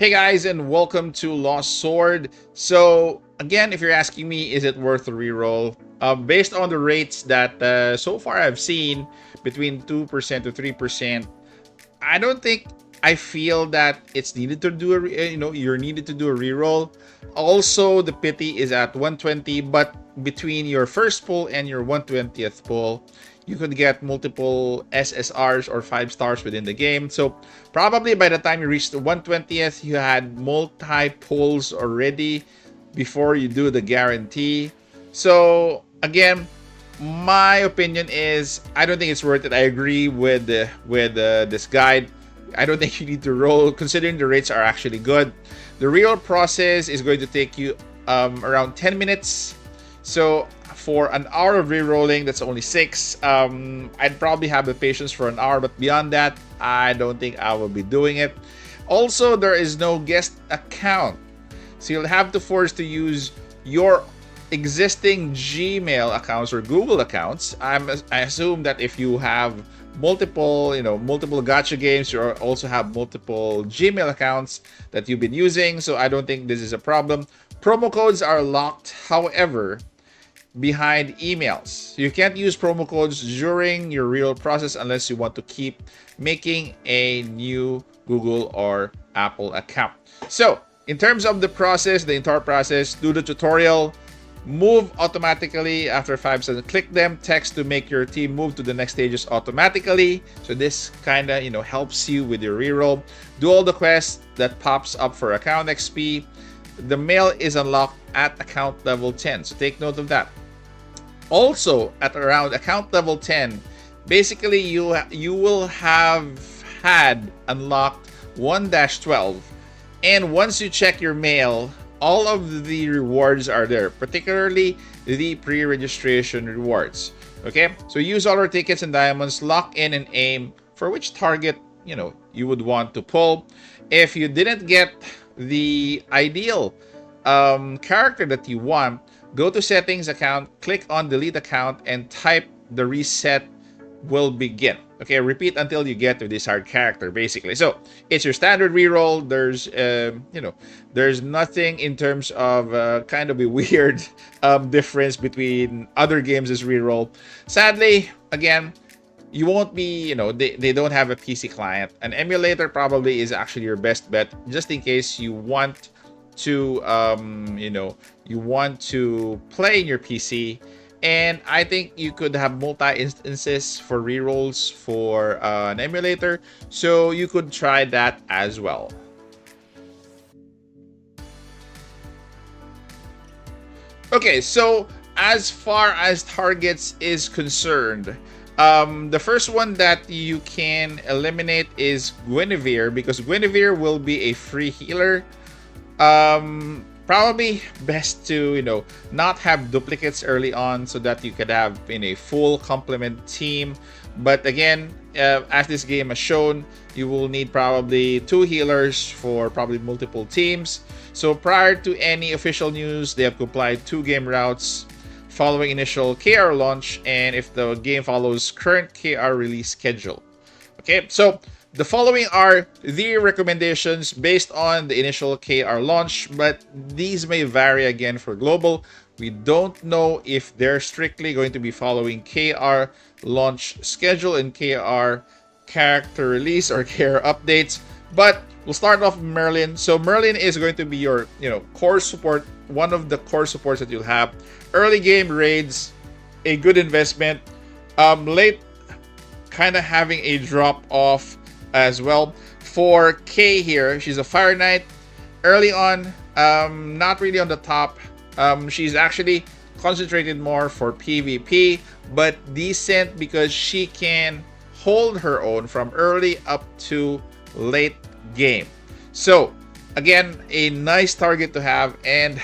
Hey guys, and welcome to Lost Sword. So again, if you're asking me, is it worth a reroll? Based on the rates that so far I've seen, between 2% to 3%, I don't think I feel that it's needed to do you're needed to do a reroll. Also, the pity is at 120, but between your first pull and your 120th pull, you could get multiple SSRs or 5 stars within the game. So probably by the time you reach the 120th, you had multi pulls already before you do the guarantee. So again, my opinion is I don't think it's worth it. I agree with this guide. I don't think you need to roll, considering the rates are actually good. The real process is going to take you around 10 minutes. So for an hour of re-rolling, that's only 6. I'd probably have the patience for an hour, but beyond that, I don't think I will be doing it. Also, there is no guest account, so you'll have to force to use your existing Gmail accounts or Google accounts. I assume that if you have multiple gacha games, you also have multiple Gmail accounts that you've been using. So I don't think this is a problem. Promo codes are locked, however, behind emails. You can't use promo codes during your real process unless you want to keep making a new Google or Apple account. So in terms of the process, the entire process, do the tutorial, move automatically after 5 seconds. Click them, text to make your team move to the next stages automatically. So this kind of helps you with your reroll. Do all the quests that pops up for account XP. The mail is unlocked at account level 10, so take note of that. Also, at around account level 10, basically you will have had unlocked 1-12, and once you check your mail, all of the rewards are there, particularly the pre-registration rewards. Okay, so use all our tickets and diamonds, lock in and aim for which target you would want to pull. If you didn't get the ideal character that you want, go to settings account, click on delete account, and type the reset will begin. Okay, repeat until you get the desired character, basically. So it's your standard reroll. There's nothing in terms of kind of a weird difference between other games as reroll. Sadly, again, you won't be, they don't have a PC client. An emulator probably is actually your best bet, just in case you want to play in your PC. And I think you could have multi instances for rerolls for an emulator, so you could try that as well. Okay, so as far as targets is concerned, the first one that you can eliminate is Guinevere, because Guinevere will be a free healer. Probably best to not have duplicates early on, so that you could have in a full complement team. But again, as this game has shown, you will need probably 2 healers for probably multiple teams. So prior to any official news, they have complied 2 game routes following initial KR launch, and if the game follows current KR release schedule. Okay, so the following are the recommendations based on the initial KR launch, but these may vary again for global. We don't know if they're strictly going to be following KR launch schedule and KR character release or KR updates, but we'll start off with Merlin. So Merlin is going to be your core support, one of the core supports that you'll have. Early game raids, a good investment. Late, kind of having a drop off as well. For Kay here, she's a Fire Knight. Early on, not really on the top. She's actually concentrated more for PvP, but decent because she can hold her own from early up to late game. So again, a nice target to have, and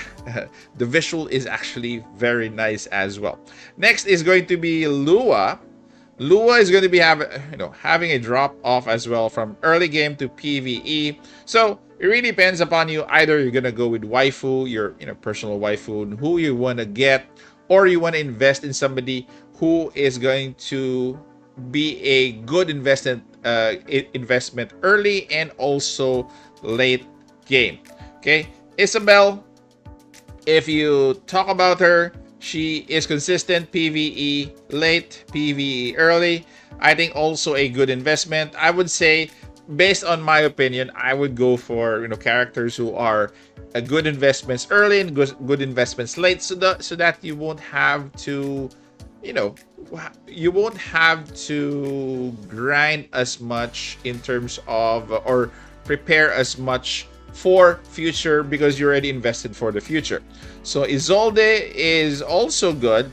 the visual is actually very nice as well. Next is going to be Lua. Lua is going to be having a drop off as well from early game to PvE. So it really depends upon you. Either you're gonna go with waifu, your personal waifu, who you want to get, or you want to invest in somebody who is going to be a good investment early and also late game. Okay, Isabel, if you talk about her, she is consistent PvE late, PvE early. I think also a good investment. I would say, based on my opinion, I would go for characters who are good investments early and good investments late, so that you won't have to, you know, you won't have to grind as much in terms of or prepare as much for future because you already invested for the future. So Isolde is also good,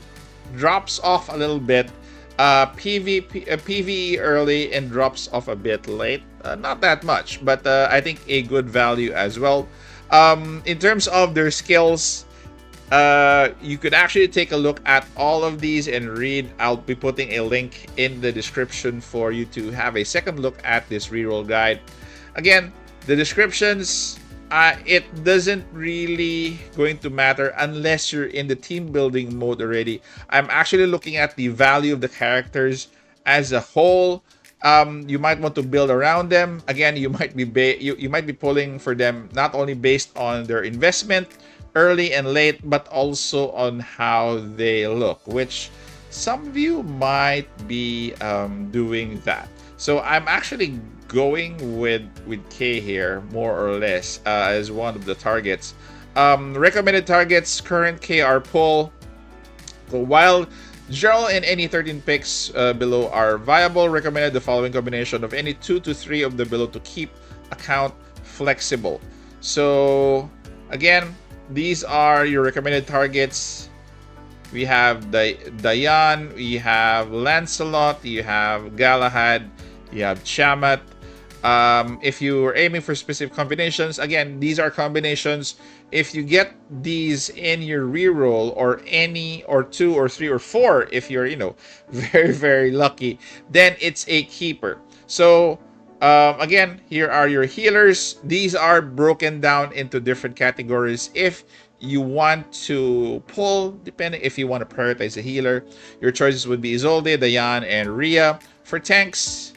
drops off a little bit, PvE early and drops off a bit late. Not that much, but I think a good value as well. In terms of their skills, you could actually take a look at all of these and read. I'll be putting a link in the description for you to have a second look at this reroll guide. Again, the descriptions, it doesn't really going to matter unless you're in the team building mode already. I'm actually looking at the value of the characters as a whole. You might want to build around them. Again, you might be you might be pulling for them not only based on their investment early and late, but also on how they look, which some of you might be doing that. So I'm actually going with K here, more or less, as one of the targets. Recommended targets, current K are pull. So while Gerald and any 13 picks below are viable, recommended the following combination of any 2 to 3 of the below to keep account flexible. So again, these are your recommended targets. We have Diane, we have Lancelot, you have Galahad, you have Chamat. If you are aiming for specific combinations, again, these are combinations. If you get these in your reroll, or any, or 2 or 3 or 4, if you're very, very lucky, then it's a keeper. So again, here are your healers. These are broken down into different categories. If you want to pull, depending if you want to prioritize a healer, your choices would be Isolde, Diane, and Rhea. For tanks,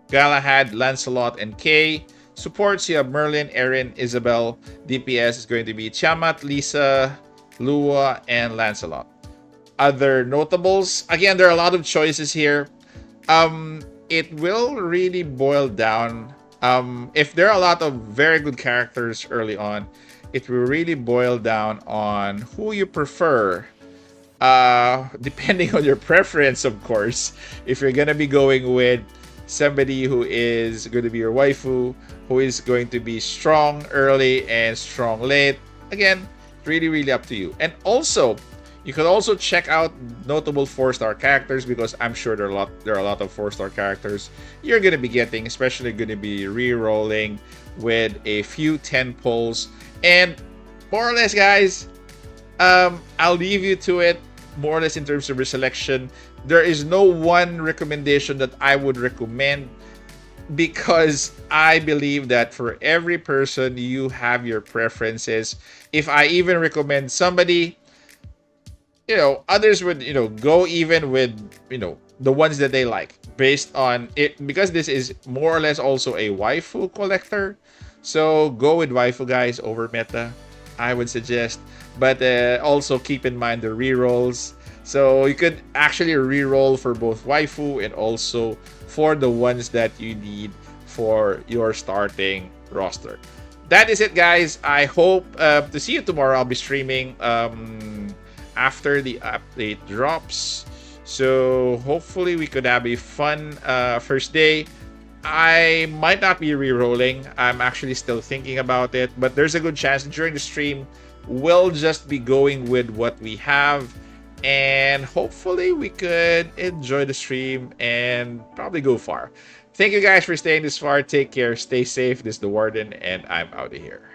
Galahad, Lancelot, and Kay. Supports, you have Merlin, Erin, Isabel. DPS is going to be Tiamat, Lisa, Lua, and Lancelot. Other notables, again, there are a lot of choices here. It will really boil down. If there are a lot of very good characters early on, it will really boil down on who you prefer. Depending on your preference, of course. If you're gonna be going with somebody who is going to be your waifu, who is going to be strong early and strong late, again, really, really up to you. And also, you could also check out notable 4-star characters, because I'm sure there are a lot of 4-star characters you're going to be getting, especially going to be re-rolling with a few 10 pulls. And more or less, guys, I'll leave you to it, more or less, in terms of your selection. There is no one recommendation that I would recommend, because I believe that for every person, you have your preferences. If I even recommend somebody, others would, go even with, the ones that they like based on it, because this is more or less also a waifu collector. So go with waifu, guys, over meta, I would suggest. But also keep in mind the rerolls. So you could actually reroll for both waifu and also for the ones that you need for your starting roster. That is it, guys. I hope to see you tomorrow. I'll be streaming after the update drops. So hopefully we could have a fun first day. I might not be re-rolling. I'm actually still thinking about it, but there's a good chance during the stream we'll just be going with what we have, and hopefully we could enjoy the stream and probably go far. Thank you guys for staying this far. Take care, stay safe. This is the Warden, and I'm out of here.